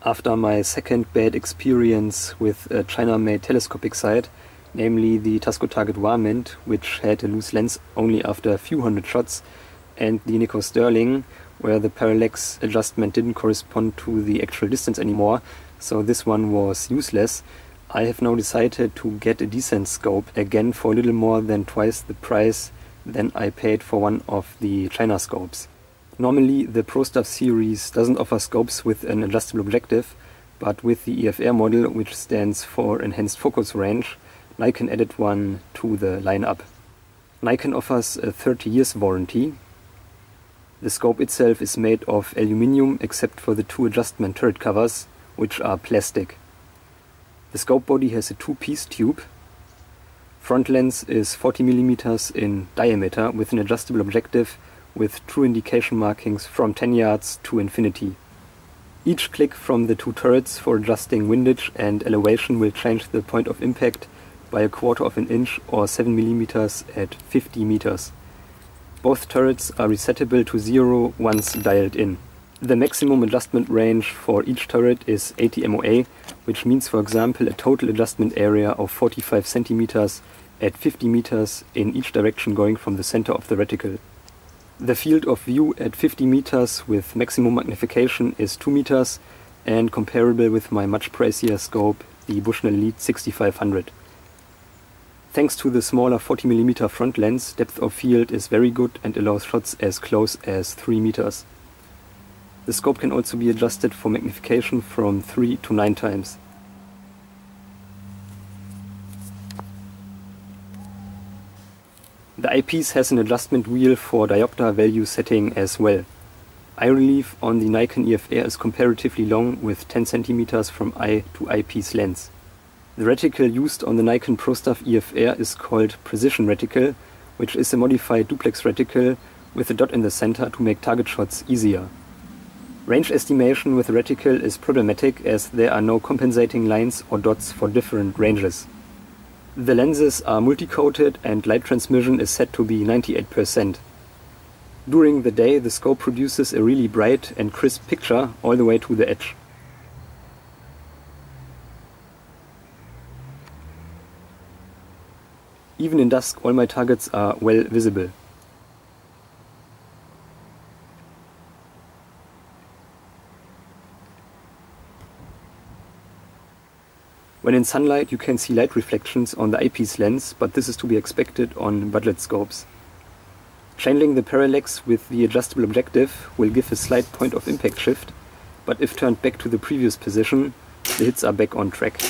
After my second bad experience with a China-made telescopic sight, namely the Tasco Target Varmint, which had a loose lens only after a few hundred shots, and the Nikon Sterling, where the parallax adjustment didn't correspond to the actual distance anymore, so this one was useless, I have now decided to get a decent scope, again for a little more than twice the price than I paid for one of the China scopes. Normally the Prostaff series doesn't offer scopes with an adjustable objective, but with the EFR model, which stands for Enhanced Focus Range, Nikon added one to the lineup. Nikon offers a 30 years warranty. The scope itself is made of aluminium except for the two adjustment turret covers, which are plastic. The scope body has a two-piece tube. Front lens is 40mm in diameter with an adjustable objective with true indication markings from 10 yards to infinity. Each click from the two turrets for adjusting windage and elevation will change the point of impact by 1/4 of an inch or 7mm at 50 meters. Both turrets are resettable to 0 once dialed in. The maximum adjustment range for each turret is 80 MOA, which means, for example, a total adjustment area of 45 centimeters at 50 meters in each direction going from the center of the reticle. The field of view at 50 meters with maximum magnification is 2 meters and comparable with my much pricier scope, the Bushnell Elite 6500. Thanks to the smaller 40mm front lens, depth of field is very good and allows shots as close as 3 meters. The scope can also be adjusted for magnification from 3 to 9 times. The eyepiece has an adjustment wheel for diopter value setting as well. Eye relief on the Nikon EFR is comparatively long with 10 cm from eye to eyepiece lens. The reticle used on the Nikon Prostaff EFR is called Precision Reticle, which is a modified duplex reticle with a dot in the center to make target shots easier. Range estimation with the reticle is problematic as there are no compensating lines or dots for different ranges. The lenses are multi-coated and light transmission is set to be 98%. During the day the scope produces a really bright and crisp picture all the way to the edge. Even in dusk all my targets are well visible. When in sunlight you can see light reflections on the eyepiece lens, but this is to be expected on budget scopes. Channeling the parallax with the adjustable objective will give a slight point of impact shift, but if turned back to the previous position, the hits are back on track.